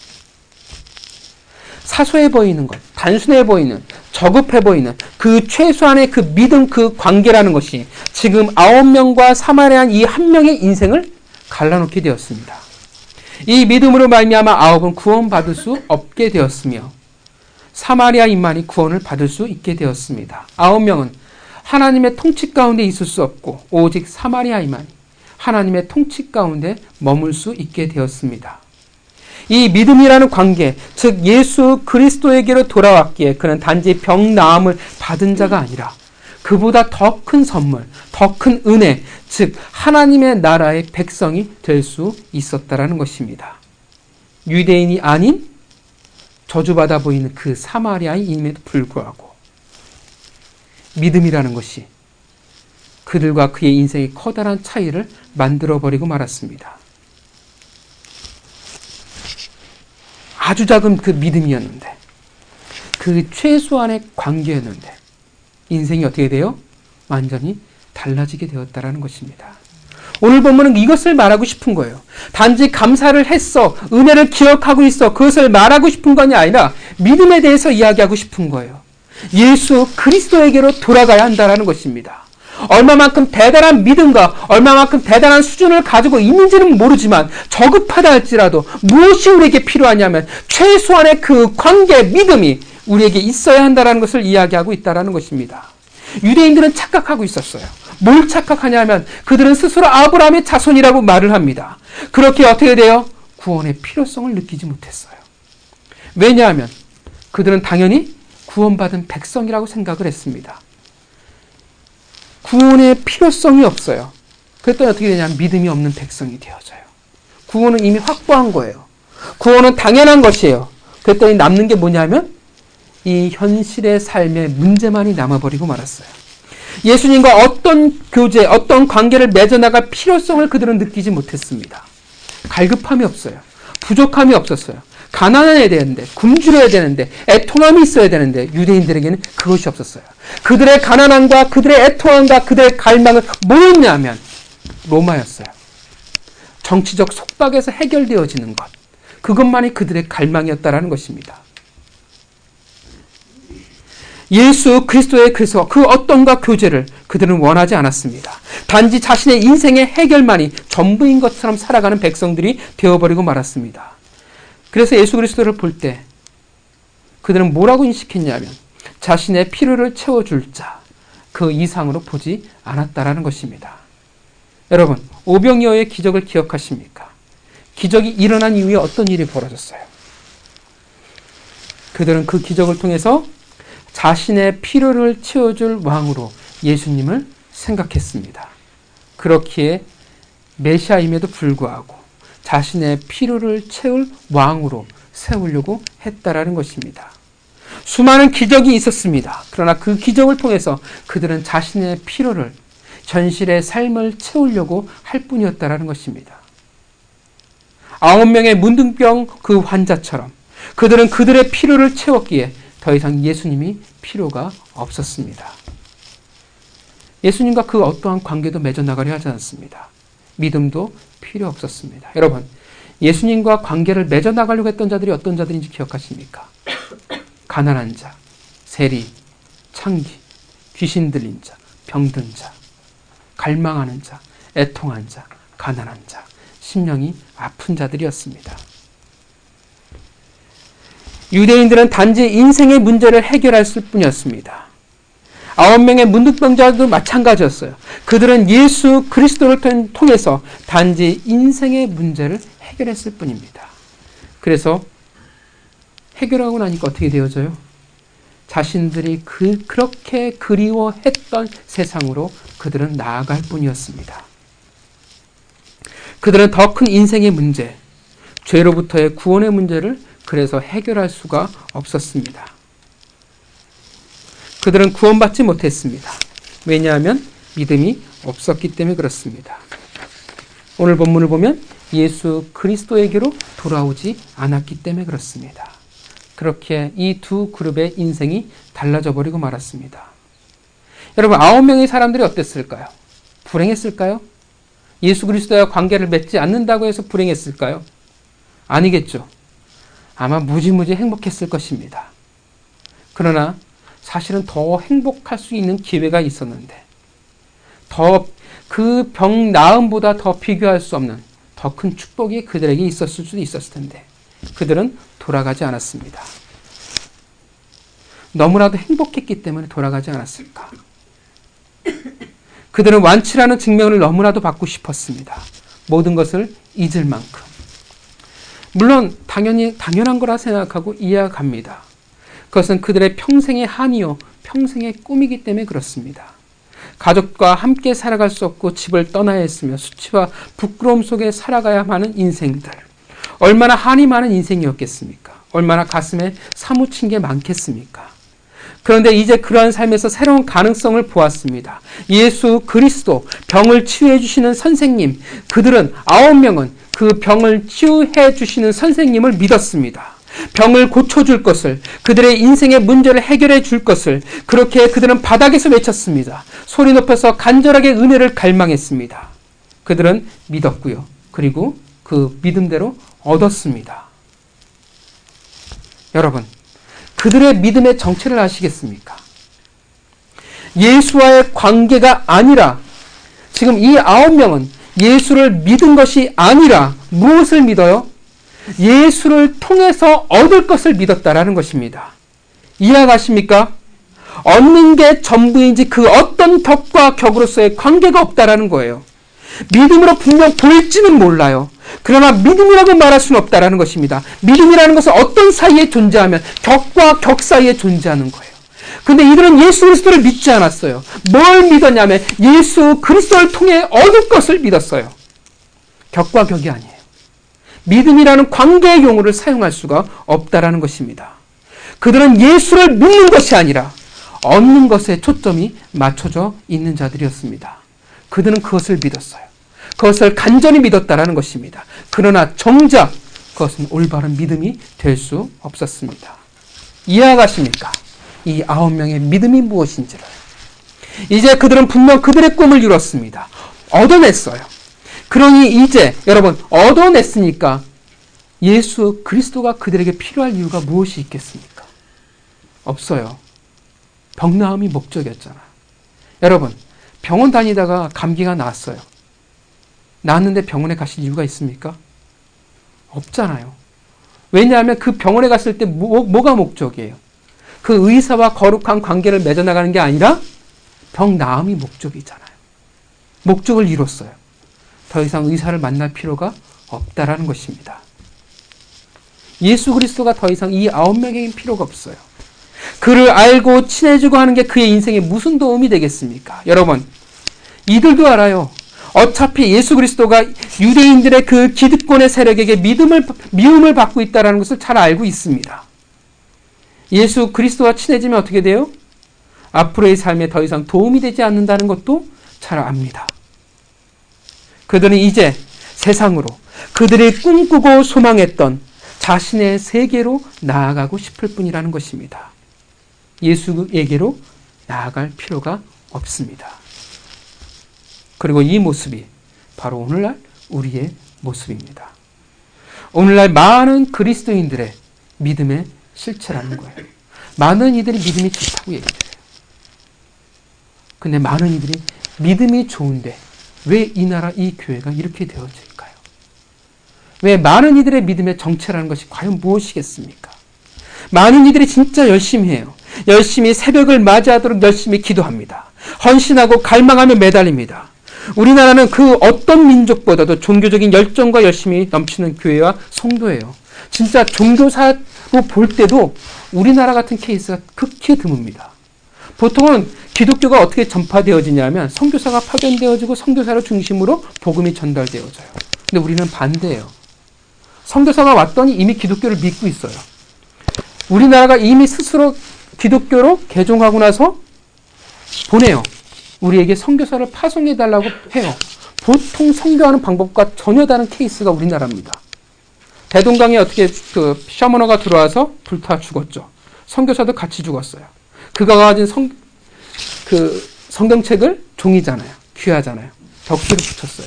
사소해 보이는 것, 단순해 보이는, 저급해 보이는 그 최소한의 그 믿음, 그 관계라는 것이 지금 9명과 사마리아인 이 한 명의 인생을 갈라놓게 되었습니다. 이 믿음으로 말미암아 9은 구원받을 수 없게 되었으며 사마리아인만이 구원을 받을 수 있게 되었습니다. 9명은 하나님의 통치 가운데 있을 수 없고 오직 사마리아인만이 하나님의 통치 가운데 머물 수 있게 되었습니다. 이 믿음이라는 관계, 즉 예수 그리스도에게로 돌아왔기에 그는 단지 병 나음을 받은 자가 아니라 그보다 더 큰 선물, 더 큰 은혜, 즉 하나님의 나라의 백성이 될 수 있었다라는 것입니다. 유대인이 아닌 저주받아 보이는 그 사마리아인임에도 불구하고 믿음이라는 것이 그들과 그의 인생의 커다란 차이를 만들어버리고 말았습니다. 아주 작은 그 믿음이었는데, 그 최소한의 관계였는데 인생이 어떻게 돼요? 완전히 달라지게 되었다라는 것입니다. 오늘 본문은 이것을 말하고 싶은 거예요. 단지 감사를 했어, 은혜를 기억하고 있어, 그것을 말하고 싶은 것이 아니라 믿음에 대해서 이야기하고 싶은 거예요. 예수 그리스도에게로 돌아가야 한다는 것입니다. 얼마만큼 대단한 믿음과 얼마만큼 대단한 수준을 가지고 있는지는 모르지만 저급하다 할지라도 무엇이 우리에게 필요하냐면 최소한의 그 관계, 믿음이 우리에게 있어야 한다는 것을 이야기하고 있다는 것입니다. 유대인들은 착각하고 있었어요. 뭘 착각하냐면 그들은 스스로 아브라함의 자손이라고 말을 합니다. 그렇게 어떻게 돼요? 구원의 필요성을 느끼지 못했어요. 왜냐하면 그들은 당연히 구원받은 백성이라고 생각을 했습니다. 구원의 필요성이 없어요. 그랬더니 어떻게 되냐면 믿음이 없는 백성이 되어져요. 구원은 이미 확보한 거예요. 구원은 당연한 것이에요. 그랬더니 남는 게 뭐냐면 이 현실의 삶의 문제만이 남아버리고 말았어요. 예수님과 어떤 교제, 어떤 관계를 맺어나갈 필요성을 그들은 느끼지 못했습니다. 갈급함이 없어요. 부족함이 없었어요. 가난해야 되는데, 굶주려야 되는데, 애통함이 있어야 되는데 유대인들에게는 그것이 없었어요. 그들의 가난함과 그들의 애통함과 그들의 갈망은 뭐였냐면 로마였어요. 정치적 속박에서 해결되어지는 것. 그것만이 그들의 갈망이었다라는 것입니다. 예수 그리스도의 그래서 그 어떤가 교제를 그들은 원하지 않았습니다. 단지 자신의 인생의 해결만이 전부인 것처럼 살아가는 백성들이 되어버리고 말았습니다. 그래서 예수 그리스도를 볼 때 그들은 뭐라고 인식했냐면 자신의 필요를 채워줄 자, 그 이상으로 보지 않았다라는 것입니다. 여러분, 오병이어의 기적을 기억하십니까? 기적이 일어난 이후에 어떤 일이 벌어졌어요? 그들은 그 기적을 통해서 자신의 필요를 채워줄 왕으로 예수님을 생각했습니다. 그렇기에 메시아임에도 불구하고 자신의 필요를 채울 왕으로 세우려고 했다라는 것입니다. 수많은 기적이 있었습니다. 그러나 그 기적을 통해서 그들은 자신의 필요를, 현실의 삶을 채우려고 할 뿐이었다라는 것입니다. 9명의 문둥병 그 환자처럼 그들은 그들의 필요를 채웠기에 더 이상 예수님이 필요가 없었습니다. 예수님과 그 어떠한 관계도 맺어나가려 하지 않습니다. 믿음도 필요 없었습니다. 여러분, 예수님과 관계를 맺어나가려고 했던 자들이 어떤 자들인지 기억하십니까? 가난한 자, 세리, 창기, 귀신 들린 자, 병든 자, 갈망하는 자, 애통한 자, 가난한 자, 심령이 아픈 자들이었습니다. 유대인들은 단지 인생의 문제를 해결할 뿐이었습니다. 9명의 문둥병자도 마찬가지였어요. 그들은 예수 그리스도를 통해서 단지 인생의 문제를 해결했을 뿐입니다. 그래서 해결하고 나니까 어떻게 되어져요? 자신들이 그렇게 그리워했던 세상으로 그들은 나아갈 뿐이었습니다. 그들은 더 큰 인생의 문제, 죄로부터의 구원의 문제를 그래서 해결할 수가 없었습니다. 그들은 구원받지 못했습니다. 왜냐하면 믿음이 없었기 때문에 그렇습니다. 오늘 본문을 보면 예수 그리스도에게로 돌아오지 않았기 때문에 그렇습니다. 그렇게 이 두 그룹의 인생이 달라져 버리고 말았습니다. 여러분, 9명의 사람들이 어땠을까요? 불행했을까요? 예수 그리스도와 관계를 맺지 않는다고 해서 불행했을까요? 아니겠죠. 아마 무지무지 행복했을 것입니다. 그러나 사실은 더 행복할 수 있는 기회가 있었는데, 더 그 병 나음보다 더 비교할 수 없는 더 큰 축복이 그들에게 있었을 수도 있었을 텐데 그들은 돌아가지 않았습니다. 너무나도 행복했기 때문에 돌아가지 않았을까? 그들은 완치라는 증명을 너무나도 받고 싶었습니다. 모든 것을 잊을 만큼. 물론 당연한 거라 생각하고 이해합니다. 그것은 그들의 평생의 한이요, 평생의 꿈이기 때문에 그렇습니다. 가족과 함께 살아갈 수 없고 집을 떠나야 했으며 수치와 부끄러움 속에 살아가야 하는 인생들. 얼마나 한이 많은 인생이었겠습니까? 얼마나 가슴에 사무친 게 많겠습니까? 그런데 이제 그러한 삶에서 새로운 가능성을 보았습니다. 예수 그리스도, 병을 치유해 주시는 선생님, 그들은 9명은 그 병을 치유해 주시는 선생님을 믿었습니다. 병을 고쳐줄 것을, 그들의 인생의 문제를 해결해 줄 것을 그렇게 그들은 바닥에서 외쳤습니다. 소리 높여서 간절하게 은혜를 갈망했습니다. 그들은 믿었고요. 그리고 그 믿음대로 얻었습니다. 여러분, 그들의 믿음의 정체를 아시겠습니까? 예수와의 관계가 아니라, 지금 이 9명은 예수를 믿은 것이 아니라 무엇을 믿어요? 예수를 통해서 얻을 것을 믿었다라는 것입니다. 이해가십니까? 얻는 게 전부인지 그 어떤 격과 격으로서의 관계가 없다라는 거예요. 믿음으로 분명 보일지는 몰라요. 그러나 믿음이라고 말할 수는 없다라는 것입니다. 믿음이라는 것은 어떤 사이에 존재하면 격과 격 사이에 존재하는 거예요. 근데 이들은 예수 그리스도를 믿지 않았어요. 뭘 믿었냐면 예수 그리스도를 통해 얻을 것을 믿었어요. 격과 격이 아니에요. 믿음이라는 관계의 용어를 사용할 수가 없다라는 것입니다. 그들은 예수를 믿는 것이 아니라 얻는 것에 초점이 맞춰져 있는 자들이었습니다. 그들은 그것을 믿었어요. 그것을 간절히 믿었다라는 것입니다. 그러나 정작 그것은 올바른 믿음이 될 수 없었습니다. 이해하십니까? 이 9명의 믿음이 무엇인지를. 이제 그들은 분명 그들의 꿈을 이뤘습니다. 얻어냈어요. 그러니 이제 여러분 얻어냈으니까 예수 그리스도가 그들에게 필요할 이유가 무엇이 있겠습니까? 없어요. 병나음이 목적이었잖아요. 여러분 병원 다니다가 감기가 나았어요. 나았는데 병원에 가실 이유가 있습니까? 없잖아요. 왜냐하면 그 병원에 갔을 때 뭐가 목적이에요? 그 의사와 거룩한 관계를 맺어나가는 게 아니라 병 나음이 목적이잖아요. 목적을 이뤘어요. 더 이상 의사를 만날 필요가 없다라는 것입니다. 예수 그리스도가 더 이상 이 9명에겐 필요가 없어요. 그를 알고 친해지고 하는 게 그의 인생에 무슨 도움이 되겠습니까? 여러분, 이들도 알아요. 어차피 예수 그리스도가 유대인들의 그 기득권의 세력에게 미움을 받고 있다는 것을 잘 알고 있습니다. 예수 그리스도와 친해지면 어떻게 돼요? 앞으로의 삶에 더 이상 도움이 되지 않는다는 것도 잘 압니다. 그들은 이제 세상으로 그들이 꿈꾸고 소망했던 자신의 세계로 나아가고 싶을 뿐이라는 것입니다. 예수에게로 나아갈 필요가 없습니다. 그리고 이 모습이 바로 오늘날 우리의 모습입니다. 오늘날 많은 그리스도인들의 믿음의 실체라는 거예요. 많은 이들이 믿음이 좋다고 얘기해요. 근데 많은 이들이 믿음이 좋은데 왜 이 나라, 이 교회가 이렇게 되어질까요? 왜 많은 이들의 믿음의 정체라는 것이 과연 무엇이겠습니까? 많은 이들이 진짜 열심히 해요. 열심히 새벽을 맞이하도록 열심히 기도합니다. 헌신하고 갈망하며 매달립니다. 우리나라는 그 어떤 민족보다도 종교적인 열정과 열심이 넘치는 교회와 성도예요. 진짜 종교사로 볼 때도 우리나라 같은 케이스가 극히 드뭅니다. 보통은 기독교가 어떻게 전파되어지냐면 선교사가 파견되어지고 선교사를 중심으로 복음이 전달되어져요. 근데 우리는 반대예요. 선교사가 왔더니 이미 기독교를 믿고 있어요. 우리나라가 이미 스스로 기독교로 개종하고 나서 보내요. 우리에게 선교사를 파송해달라고 해요. 보통 선교하는 방법과 전혀 다른 케이스가 우리나라입니다. 대동강에 어떻게 그 셔머너가 들어와서 불타 죽었죠. 선교사도 같이 죽었어요. 그가 가진 성경책을 종이잖아요. 귀하잖아요. 벽지를 붙였어요.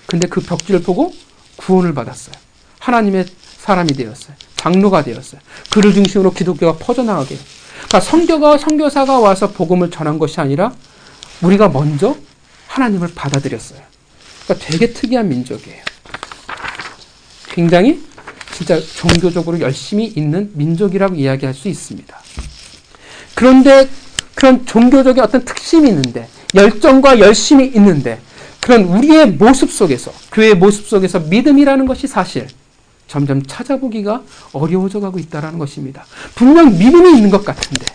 근데 그 벽지를 보고 구원을 받았어요. 하나님의 사람이 되었어요. 장로가 되었어요. 그를 중심으로 기독교가 퍼져나가게. 그러니까 선교사가 와서 복음을 전한 것이 아니라 우리가 먼저 하나님을 받아들였어요. 그러니까 되게 특이한 민족이에요. 굉장히 진짜 종교적으로 열심히 있는 민족이라고 이야기할 수 있습니다. 그런데 그런 종교적인 어떤 특심이 있는데, 열정과 열심이 있는데, 그런 우리의 모습 속에서, 교회의 모습 속에서 믿음이라는 것이 사실 점점 찾아보기가 어려워져 가고 있다는 것입니다. 분명 믿음이 있는 것 같은데,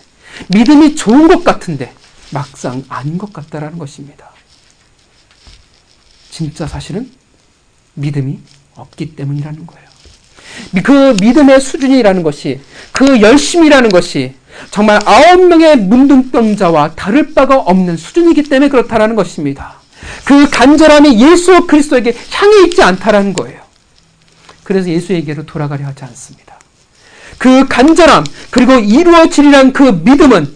믿음이 좋은 것 같은데 막상 아닌 것 같다는 것입니다. 진짜 사실은 믿음이 없기 때문이라는 거예요. 그 믿음의 수준이라는 것이, 그 열심이라는 것이 정말 9명의 문둥병자와 다를 바가 없는 수준이기 때문에 그렇다는 것입니다. 그 간절함이 예수 그리스도에게 향해 있지 않다는 거예요. 그래서 예수에게로 돌아가려 하지 않습니다. 그 간절함, 그리고 이루어지리란 그 믿음은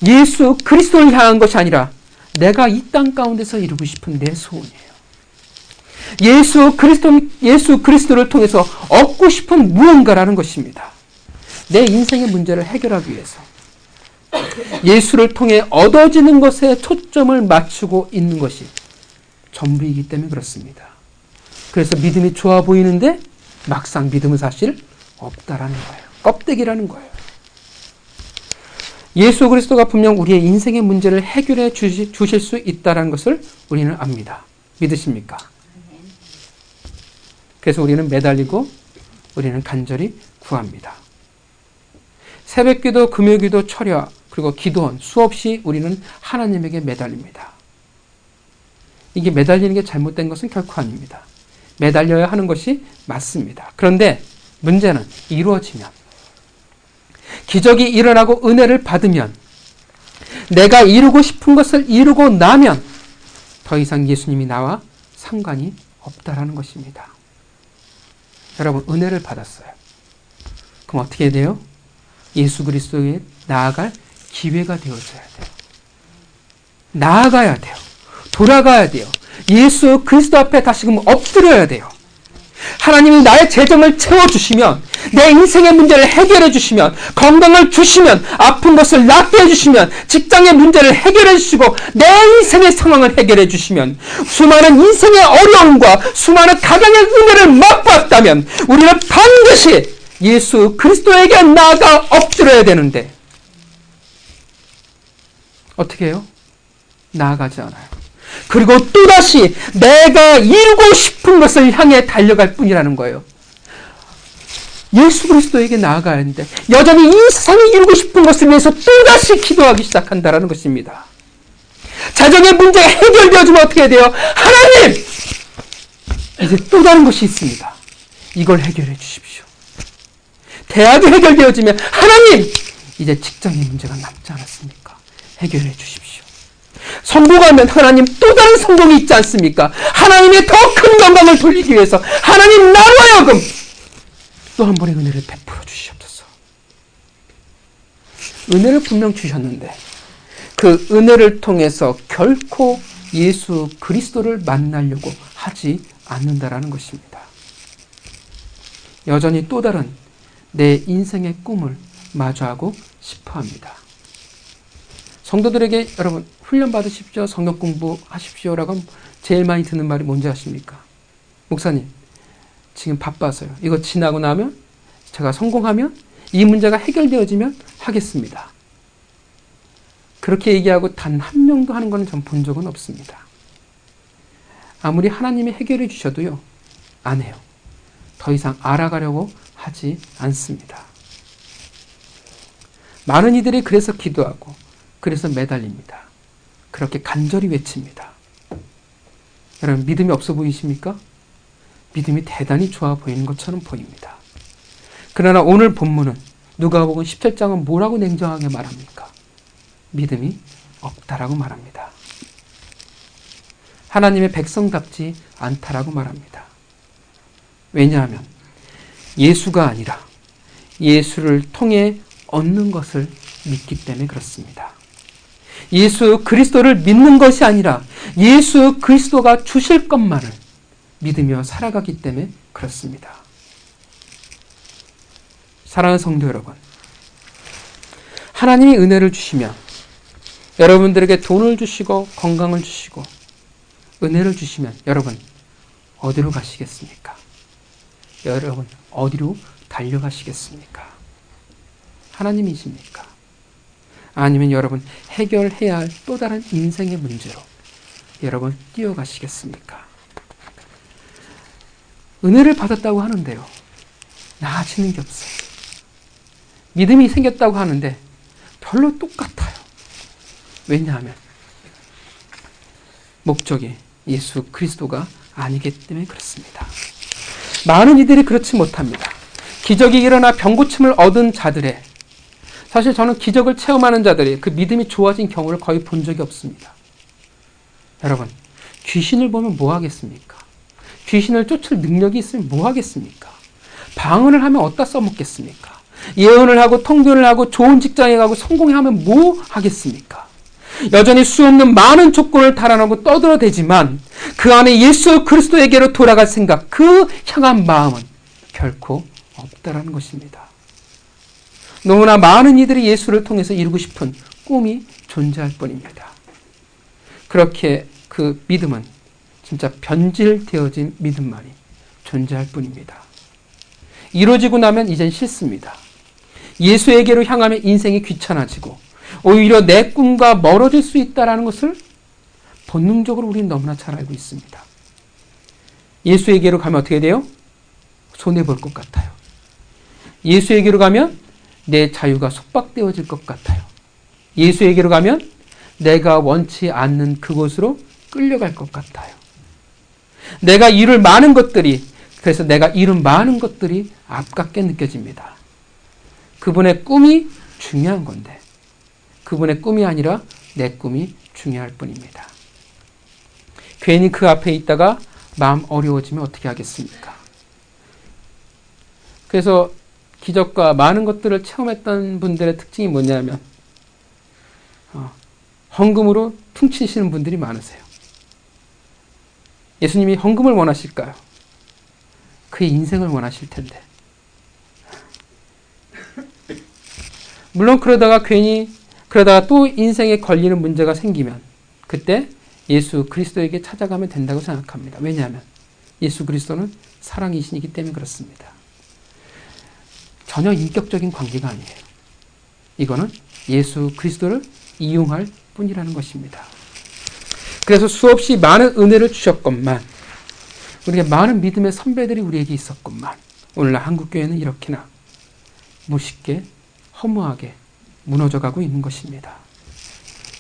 예수 그리스도를 향한 것이 아니라 내가 이 땅 가운데서 이루고 싶은 내 소원이에요. 예수 그리스도를 통해서 얻고 싶은 무언가라는 것입니다. 내 인생의 문제를 해결하기 위해서 예수를 통해 얻어지는 것에 초점을 맞추고 있는 것이 전부이기 때문에 그렇습니다. 그래서 믿음이 좋아 보이는데 막상 믿음은 사실 없다라는 거예요. 껍데기라는 거예요. 예수 그리스도가 분명 우리의 인생의 문제를 해결해 주실 수 있다는 것을 우리는 압니다. 믿으십니까? 그래서 우리는 매달리고 우리는 간절히 구합니다. 새벽기도, 금요기도, 철야, 그리고 기도원 수없이 우리는 하나님에게 매달립니다. 이게 매달리는 게 잘못된 것은 결코 아닙니다. 매달려야 하는 것이 맞습니다. 그런데 문제는 이루어지면, 기적이 일어나고 은혜를 받으면, 내가 이루고 싶은 것을 이루고 나면 더 이상 예수님이 나와 상관이 없다라는 것입니다. 여러분, 은혜를 받았어요. 그럼 어떻게 돼요? 예수 그리스도에 나아갈 기회가 되어줘야 돼요. 나아가야 돼요. 돌아가야 돼요. 예수 그리스도 앞에 다시금 엎드려야 돼요. 하나님이 나의 재정을 채워주시면, 내 인생의 문제를 해결해 주시면, 건강을 주시면, 아픈 것을 낫게 해주시면, 직장의 문제를 해결해 주시고, 내 인생의 상황을 해결해 주시면, 수많은 인생의 어려움과 수많은 가정의 은혜를 맛봤다면 우리는 반드시 예수 그리스도에게 나아가 엎드려야 되는데 어떻게 해요? 나아가지 않아요. 그리고 또다시 내가 이루고 싶은 것을 향해 달려갈 뿐이라는 거예요. 예수 그리스도에게 나아가야 하는데 여전히 이 세상이 이루고 싶은 것을 위해서 또다시 기도하기 시작한다는 것입니다. 자정의 문제가 해결되어지면 어떻게 해야 돼요? 하나님! 이제 또 다른 것이 있습니다. 이걸 해결해 주십시오. 대학이 해결되어지면 하나님! 이제 직장의 문제가 남지 않았습니까? 해결해 주십시오. 성공하면 하나님 또 다른 성공이 있지 않습니까? 하나님의 더 큰 영광을 돌리기 위해서 하나님 나로 하여금 또 한 번의 은혜를 베풀어 주시옵소서. 은혜를 분명 주셨는데 그 은혜를 통해서 결코 예수 그리스도를 만나려고 하지 않는다라는 것입니다. 여전히 또 다른 내 인생의 꿈을 마주하고 싶어합니다. 성도들에게 여러분 훈련 받으십시오. 성경 공부하십시오라고 하면 제일 많이 듣는 말이 뭔지 아십니까? 목사님, 지금 바빠서요. 이거 지나고 나면 제가 성공하면 이 문제가 해결되어지면 하겠습니다. 그렇게 얘기하고 단 한 명도 하는 것은 전 본 적은 없습니다. 아무리 하나님이 해결해 주셔도요, 안 해요. 더 이상 알아가려고 하지 않습니다. 많은 이들이 그래서 기도하고 그래서 매달립니다. 그렇게 간절히 외칩니다. 여러분, 믿음이 없어 보이십니까? 믿음이 대단히 좋아 보이는 것처럼 보입니다. 그러나 오늘 본문은 누가복음 17장은 뭐라고 냉정하게 말합니까? 믿음이 없다라고 말합니다. 하나님의 백성답지 않다라고 말합니다. 왜냐하면 예수가 아니라 예수를 통해 얻는 것을 믿기 때문에 그렇습니다. 예수 그리스도를 믿는 것이 아니라 예수 그리스도가 주실 것만을 믿으며 살아가기 때문에 그렇습니다. 사랑하는 성도 여러분, 하나님이 은혜를 주시면 여러분들에게 돈을 주시고 건강을 주시고 은혜를 주시면 여러분 어디로 가시겠습니까? 여러분 어디로 달려가시겠습니까? 하나님이십니까? 아니면 여러분 해결해야 할 또 다른 인생의 문제로 여러분 뛰어가시겠습니까? 은혜를 받았다고 하는데요, 나아지는 게 없어요. 믿음이 생겼다고 하는데 별로 똑같아요. 왜냐하면 목적이 예수 그리스도가 아니기 때문에 그렇습니다. 많은 이들이 그렇지 못합니다. 기적이 일어나 병고침을 얻은 자들의, 사실 저는 기적을 체험하는 자들이 그 믿음이 좋아진 경우를 거의 본 적이 없습니다. 여러분, 귀신을 보면 뭐 하겠습니까? 귀신을 쫓을 능력이 있으면 뭐 하겠습니까? 방언을 하면 어디다 써먹겠습니까? 예언을 하고 통변을 하고 좋은 직장에 가고 성공하면 뭐 하겠습니까? 여전히 수없는 많은 조건을 달아나고 떠들어대지만 그 안에 예수 그리스도에게로 돌아갈 생각, 그 향한 마음은 결코 없다라는 것입니다. 너무나 많은 이들이 예수를 통해서 이루고 싶은 꿈이 존재할 뿐입니다. 그렇게 그 믿음은 진짜 변질되어진 믿음만이 존재할 뿐입니다. 이루어지고 나면 이젠 싫습니다. 예수에게로 향하면 인생이 귀찮아지고 오히려 내 꿈과 멀어질 수 있다는 것을 본능적으로 우리는 너무나 잘 알고 있습니다. 예수에게로 가면 어떻게 돼요? 손해볼 것 같아요. 예수에게로 가면 내 자유가 속박되어질 것 같아요. 예수에게로 가면 내가 원치 않는 그곳으로 끌려갈 것 같아요. 내가 이룰 많은 것들이, 그래서 내가 이룬 많은 것들이 아깝게 느껴집니다. 그분의 꿈이 중요한 건데 그분의 꿈이 아니라 내 꿈이 중요할 뿐입니다. 괜히 그 앞에 있다가 마음 어려워지면 어떻게 하겠습니까? 그래서 기적과 많은 것들을 체험했던 분들의 특징이 뭐냐면 헌금으로 퉁치시는 분들이 많으세요. 예수님이 헌금을 원하실까요? 그의 인생을 원하실 텐데. 물론 그러다가 또 인생에 걸리는 문제가 생기면 그때 예수 그리스도에게 찾아가면 된다고 생각합니다. 왜냐하면 예수 그리스도는 사랑이시기 때문에 그렇습니다. 전혀 인격적인 관계가 아니에요. 이거는 예수 그리스도를 이용할 뿐이라는 것입니다. 그래서 수없이 많은 은혜를 주셨건만, 우리에게 많은 믿음의 선배들이 우리에게 있었건만, 오늘날 한국교회는 이렇게나 무식게 허무하게 무너져가고 있는 것입니다.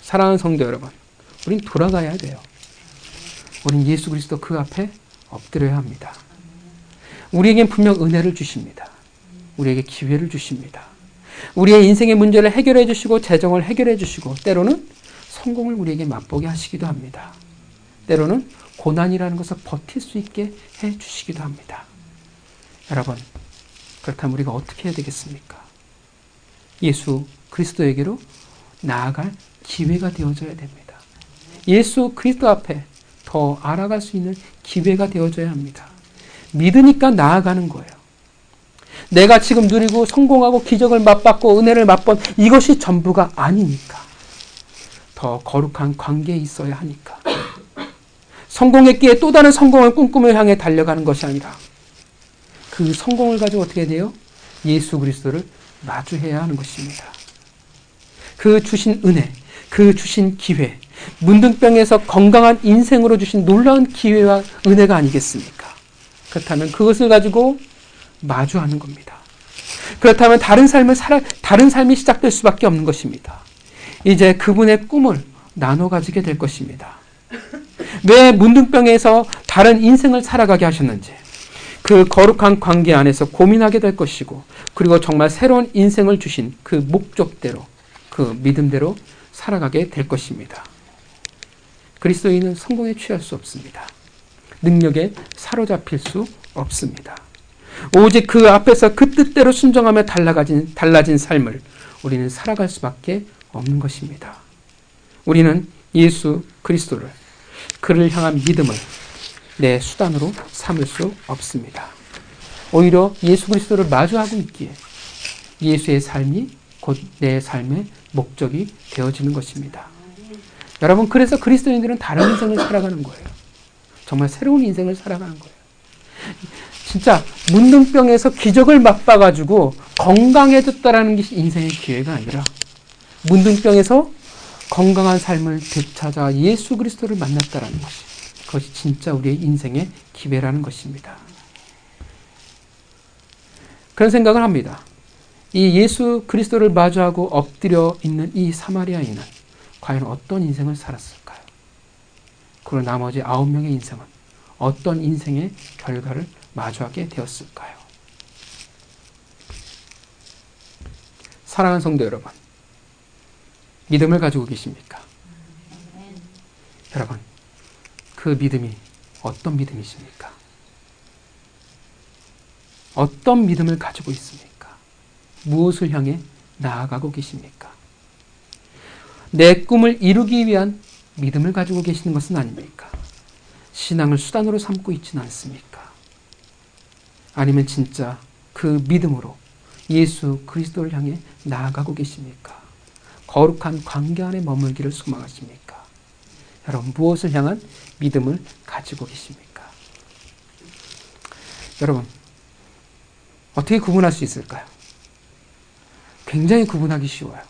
사랑하는 성도 여러분, 우린 돌아가야 돼요. 우린 예수 그리스도 그 앞에 엎드려야 합니다. 우리에겐 분명 은혜를 주십니다. 우리에게 기회를 주십니다. 우리의 인생의 문제를 해결해 주시고 재정을 해결해 주시고 때로는 성공을 우리에게 맛보게 하시기도 합니다. 때로는 고난이라는 것을 버틸 수 있게 해 주시기도 합니다. 여러분, 그렇다면 우리가 어떻게 해야 되겠습니까? 예수 그리스도에게로 나아갈 기회가 되어줘야 됩니다. 예수 그리스도 앞에 더 알아갈 수 있는 기회가 되어줘야 합니다. 믿으니까 나아가는 거예요. 내가 지금 누리고 성공하고 기적을 맛봤고 은혜를 맛본 이것이 전부가 아니니까. 더 거룩한 관계에 있어야 하니까. 성공했기에 또 다른 성공을 꿈꾸며 향해 달려가는 것이 아니라 그 성공을 가지고 어떻게 돼요? 예수 그리스도를 마주해야 하는 것입니다. 그 주신 은혜, 그 주신 기회, 문둥병에서 건강한 인생으로 주신 놀라운 기회와 은혜가 아니겠습니까? 그렇다면 그것을 가지고 마주하는 겁니다. 그렇다면 다른 삶이 시작될 수밖에 없는 것입니다. 이제 그분의 꿈을 나눠 가지게 될 것입니다. 왜 문둥병에서 다른 인생을 살아가게 하셨는지 그 거룩한 관계 안에서 고민하게 될 것이고, 그리고 정말 새로운 인생을 주신 그 목적대로, 그 믿음대로 살아가게 될 것입니다. 그리스도인은 성공에 취할 수 없습니다. 능력에 사로잡힐 수 없습니다. 오직 그 앞에서 그 뜻대로 순종하며 달라진 삶을 우리는 살아갈 수밖에 없는 것입니다. 우리는 예수 그리스도를, 그를 향한 믿음을 내 수단으로 삼을 수 없습니다. 오히려 예수 그리스도를 마주하고 있기에 예수의 삶이 곧 내 삶의 목적이 되어지는 것입니다. 여러분, 그래서 그리스도인들은 다른 인생을 살아가는 거예요. 정말 새로운 인생을 살아가는 거예요. 진짜 문둥병에서 기적을 맛봐가지고 건강해졌다라는 것이 인생의 기회가 아니라 문둥병에서 건강한 삶을 되찾아 예수 그리스도를 만났다라는 것이, 그것이 진짜 우리의 인생의 기회라는 것입니다. 그런 생각을 합니다. 이 예수 그리스도를 마주하고 엎드려 있는 이 사마리아인은 과연 어떤 인생을 살았을까요? 그리고 나머지 9명의 인생은 어떤 인생의 결과를 마주하게 되었을까요? 사랑하는 성도 여러분, 믿음을 가지고 계십니까? 여러분, 그 믿음이 어떤 믿음이십니까? 어떤 믿음을 가지고 있습니까? 무엇을 향해 나아가고 계십니까? 내 꿈을 이루기 위한 믿음을 가지고 계시는 것은 아닙니까? 신앙을 수단으로 삼고 있지는 않습니까? 아니면 진짜 그 믿음으로 예수 그리스도를 향해 나아가고 계십니까? 거룩한 관계 안에 머물기를 소망하십니까? 여러분, 무엇을 향한 믿음을 가지고 계십니까? 여러분, 어떻게 구분할 수 있을까요? 굉장히 구분하기 쉬워요.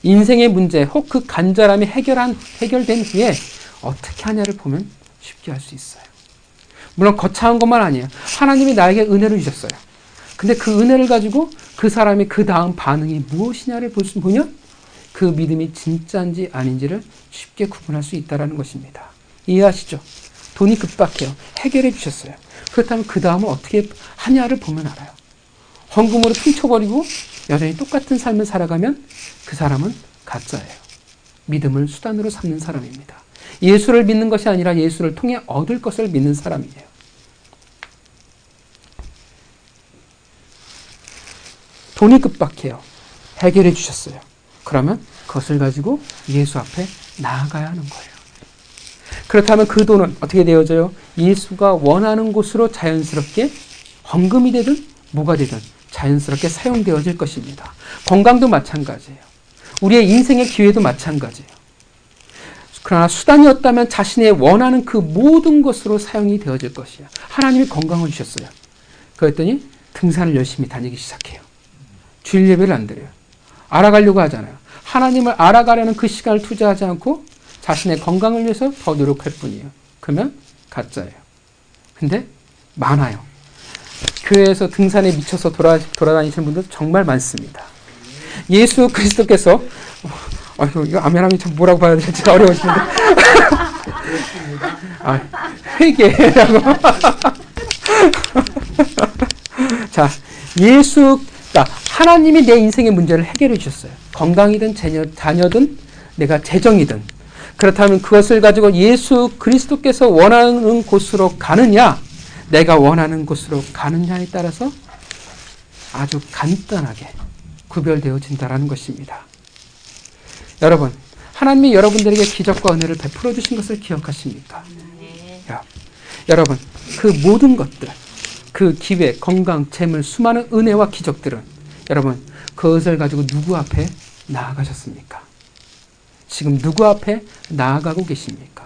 인생의 문제 혹 그 간절함이 해결된 후에 어떻게 하냐를 보면 쉽게 할 수 있어요. 물론 거창한 것만 아니에요. 하나님이 나에게 은혜를 주셨어요. 근데 그 은혜를 가지고 그 사람이 그 다음 반응이 무엇이냐를 보면 그 믿음이 진짜인지 아닌지를 쉽게 구분할 수 있다는 것입니다. 이해하시죠? 돈이 급박해요. 해결해 주셨어요. 그렇다면 그 다음은 어떻게 하냐를 보면 알아요. 헌금으로 퉁쳐버리고 여전히 똑같은 삶을 살아가면 그 사람은 가짜예요. 믿음을 수단으로 삼는 사람입니다. 예수를 믿는 것이 아니라 예수를 통해 얻을 것을 믿는 사람이에요. 돈이 급박해요. 해결해 주셨어요. 그러면 그것을 가지고 예수 앞에 나아가야 하는 거예요. 그렇다면 그 돈은 어떻게 되어져요? 예수가 원하는 곳으로 자연스럽게 헌금이 되든 뭐가 되든 자연스럽게 사용되어질 것입니다. 건강도 마찬가지예요. 우리의 인생의 기회도 마찬가지예요. 그러나 수단이었다면 자신의 원하는 그 모든 것으로 사용이 되어질 것이야. 하나님이 건강을 주셨어요. 그랬더니 등산을 열심히 다니기 시작해요. 주일 예배를 안 드려요. 알아가려고 하잖아요. 하나님을 알아가려는 그 시간을 투자하지 않고 자신의 건강을 위해서 더 노력할 뿐이에요. 그러면 가짜예요. 근데 많아요. 교회에서 등산에 미쳐서 돌아다니시는 분들 정말 많습니다. 예수 그리스도께서 이거 아멘하면 참 뭐라고 봐야 될지 어려우신데 회개라고 자, 그러니까 하나님이 내 인생의 문제를 해결해 주셨어요. 건강이든 자녀든 내가 재정이든 그렇다면 그것을 가지고 예수 그리스도께서 원하는 곳으로 가느냐 내가 원하는 곳으로 가느냐에 따라서 아주 간단하게 구별되어진다는 것입니다. 여러분, 하나님이 여러분들에게 기적과 은혜를 베풀어 주신 것을 기억하십니까? 여러분, 그 모든 것들, 그 기회, 건강, 재물, 수많은 은혜와 기적들은 여러분, 그것을 가지고 누구 앞에 나아가셨습니까? 지금 누구 앞에 나아가고 계십니까?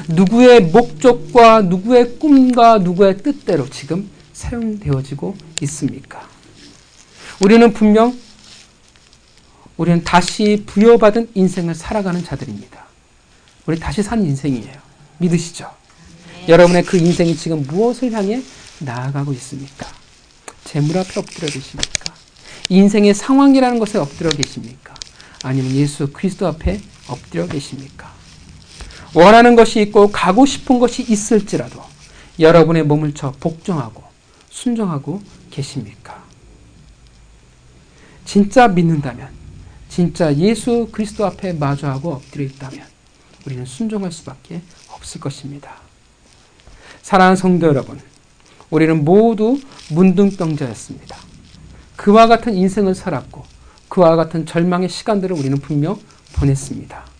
누구의 목적과 누구의 꿈과 누구의 뜻대로 지금 사용되어지고 있습니까? 우리는 다시 부여받은 인생을 살아가는 자들입니다. 우리 다시 산 인생이에요. 믿으시죠? 여러분의 그 인생이 지금 무엇을 향해 나아가고 있습니까? 재물 앞에 엎드려 계십니까? 인생의 상황이라는 것에 엎드려 계십니까? 아니면 예수 그리스도 앞에 엎드려 계십니까? 원하는 것이 있고 가고 싶은 것이 있을지라도 여러분의 몸을 쳐 복종하고 순종하고 계십니까? 진짜 믿는다면, 진짜 예수 그리스도 앞에 마주하고 엎드려 있다면 우리는 순종할 수밖에 없을 것입니다. 사랑하는 성도 여러분, 우리는 모두 문둥병자였습니다. 그와 같은 인생을 살았고 그와 같은 절망의 시간들을 우리는 분명 보냈습니다.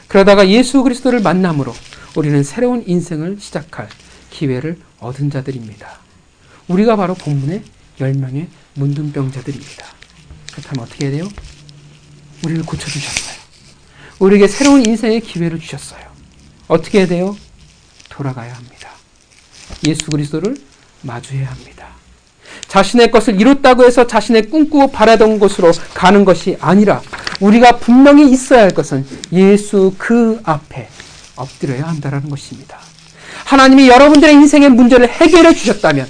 그러다가 예수 그리스도를 만남으로 우리는 새로운 인생을 시작할 기회를 얻은 자들입니다. 우리가 바로 본문의 10명의 문둥병자들입니다. 그렇다면 어떻게 해야 돼요? 우리를 고쳐주셨어요. 우리에게 새로운 인생의 기회를 주셨어요. 어떻게 해야 돼요? 돌아가야 합니다. 예수 그리스도를 마주해야 합니다. 자신의 것을 이뤘다고 해서 자신의 꿈꾸고 바라던 곳으로 가는 것이 아니라 우리가 분명히 있어야 할 것은 예수 그 앞에 엎드려야 한다는 것입니다. 하나님이 여러분들의 인생의 문제를 해결해 주셨다면,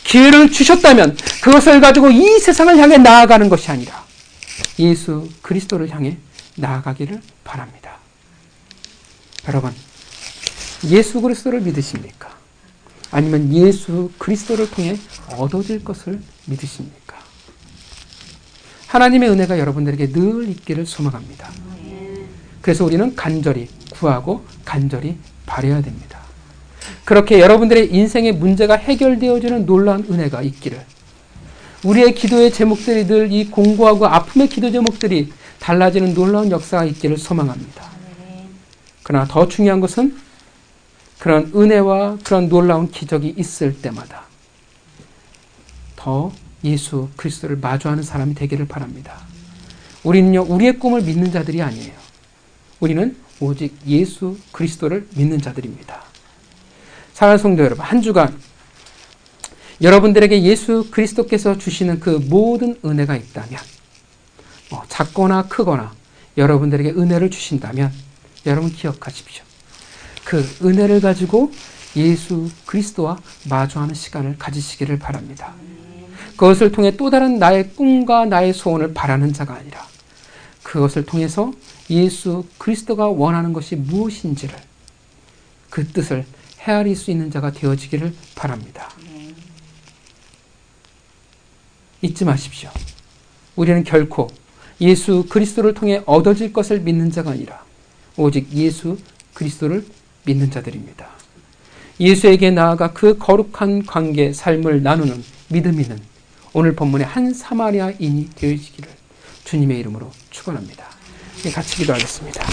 기회를 주셨다면 그것을 가지고 이 세상을 향해 나아가는 것이 아니라 예수 그리스도를 향해 나아가기를 바랍니다. 여러분, 예수 그리스도를 믿으십니까? 아니면 예수 그리스도를 통해 얻어질 것을 믿으십니까? 하나님의 은혜가 여러분들에게 늘 있기를 소망합니다. 그래서 우리는 간절히 구하고 간절히 바라야 됩니다. 그렇게 여러분들의 인생의 문제가 해결되어지는 놀라운 은혜가 있기를, 우리의 기도의 제목들이 늘 이 공고하고 아픔의 기도 제목들이 달라지는 놀라운 역사가 있기를 소망합니다. 그러나 더 중요한 것은 그런 은혜와 그런 놀라운 기적이 있을 때마다 더 예수 그리스도를 마주하는 사람이 되기를 바랍니다. 우리는요, 우리의 꿈을 믿는 자들이 아니에요. 우리는 오직 예수 그리스도를 믿는 자들입니다. 사랑하는 성도 여러분, 한 주간 여러분들에게 예수 그리스도께서 주시는 그 모든 은혜가 있다면 작거나 크거나 여러분들에게 은혜를 주신다면 여러분 기억하십시오. 그 은혜를 가지고 예수 그리스도와 마주하는 시간을 가지시기를 바랍니다. 그것을 통해 또 다른 나의 꿈과 나의 소원을 바라는 자가 아니라 그것을 통해서 예수 그리스도가 원하는 것이 무엇인지를 그 뜻을 헤아릴 수 있는 자가 되어지기를 바랍니다. 잊지 마십시오. 우리는 결코 예수 그리스도를 통해 얻어질 것을 믿는 자가 아니라 오직 예수 그리스도를 믿는 자들입니다. 예수에게 나아가 그 거룩한 관계, 삶을 나누는 믿음 있는 오늘 본문의 한 사마리아인이 되어지기를 주님의 이름으로 축원합니다. 같이 기도하겠습니다.